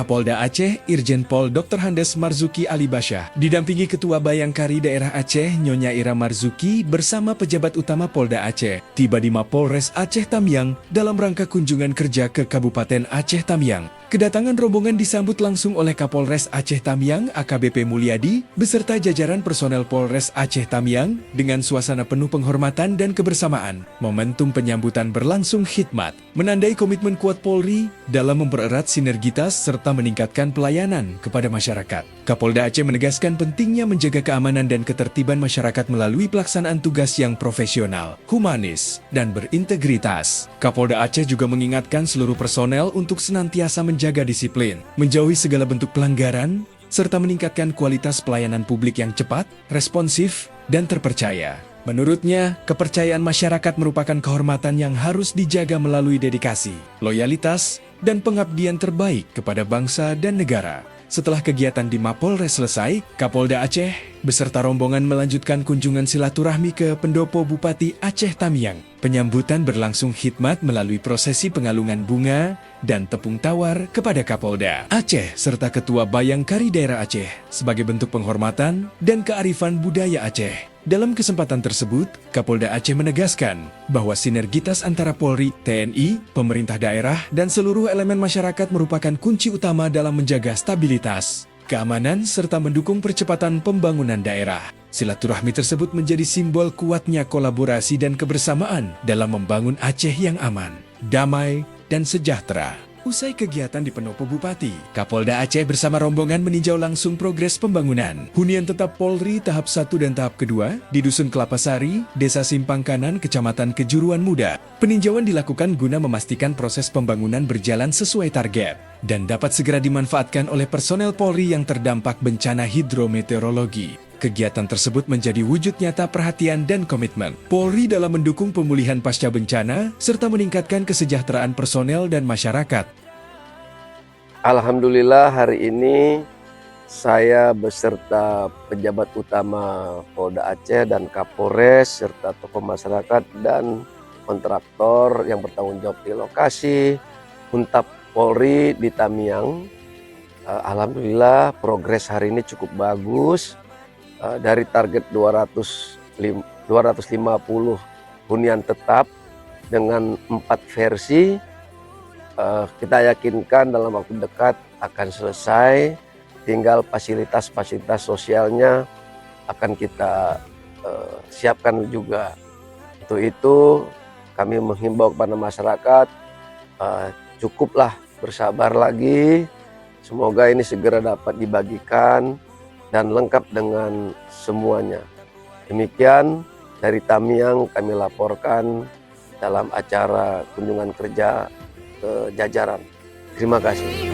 Kapolda Aceh, Irjen Pol Dr. Handes Marzuki Ali Basyah, didampingi Ketua Bayangkari Daerah Aceh, Nyonya Ira Marzuki, bersama pejabat utama Polda Aceh, tiba di Mapolres Aceh Tamiang dalam rangka kunjungan kerja ke Kabupaten Aceh Tamiang. Kedatangan rombongan disambut langsung oleh Kapolres Aceh Tamiang AKBP Mulyadi beserta jajaran personel Polres Aceh Tamiang dengan suasana penuh penghormatan dan kebersamaan. Momentum penyambutan berlangsung khidmat, menandai komitmen kuat Polri dalam mempererat sinergitas serta meningkatkan pelayanan kepada masyarakat. Kapolda Aceh menegaskan pentingnya menjaga keamanan dan ketertiban masyarakat melalui pelaksanaan tugas yang profesional, humanis, dan berintegritas. Kapolda Aceh juga mengingatkan seluruh personel untuk senantiasa menjaga disiplin, menjauhi segala bentuk pelanggaran, serta meningkatkan kualitas pelayanan publik yang cepat, responsif, dan terpercaya. Menurutnya, kepercayaan masyarakat merupakan kehormatan yang harus dijaga melalui dedikasi, loyalitas, dan pengabdian terbaik kepada bangsa dan negara. Setelah kegiatan di Mapolres selesai, Kapolda Aceh beserta rombongan melanjutkan kunjungan silaturahmi ke Pendopo Bupati Aceh Tamiang. Penyambutan berlangsung khidmat melalui prosesi pengalungan bunga dan tepung tawar kepada Kapolda Aceh serta Ketua Bayangkari Daerah Aceh sebagai bentuk penghormatan dan kearifan budaya Aceh. Dalam kesempatan tersebut, Kapolda Aceh menegaskan bahwa sinergitas antara Polri, TNI, pemerintah daerah, dan seluruh elemen masyarakat merupakan kunci utama dalam menjaga stabilitas, keamanan, serta mendukung percepatan pembangunan daerah. Silaturahmi tersebut menjadi simbol kuatnya kolaborasi dan kebersamaan dalam membangun Aceh yang aman, damai, dan sejahtera. Usai kegiatan di Pendopo Bupati, Kapolda Aceh bersama rombongan meninjau langsung progres pembangunan hunian tetap Polri tahap 1 dan tahap kedua di Dusun Kelapa Sari, Desa Simpang Kanan, Kecamatan Kejuruan Muda. Peninjauan dilakukan guna memastikan proses pembangunan berjalan sesuai target dan dapat segera dimanfaatkan oleh personel Polri yang terdampak bencana hidrometeorologi. Kegiatan tersebut menjadi wujud nyata perhatian dan komitmen Polri dalam mendukung pemulihan pasca bencana serta meningkatkan kesejahteraan personel dan masyarakat. Alhamdulillah hari ini saya beserta pejabat utama Polda Aceh dan Kapolres serta tokoh masyarakat dan kontraktor yang bertanggung jawab di lokasi Huntap Polri di Tamiang. Alhamdulillah progres hari ini cukup bagus. Dari target 250 hunian tetap dengan 4 versi, kita yakinkan dalam waktu dekat akan selesai. Tinggal fasilitas-fasilitas sosialnya akan kita siapkan juga. Untuk itu kami menghimbau kepada masyarakat, cukuplah bersabar lagi. Semoga ini segera dapat dibagikan dan lengkap dengan semuanya. Demikian dari Tamiang kami laporkan dalam acara kunjungan kerja ke jajaran. Terima kasih.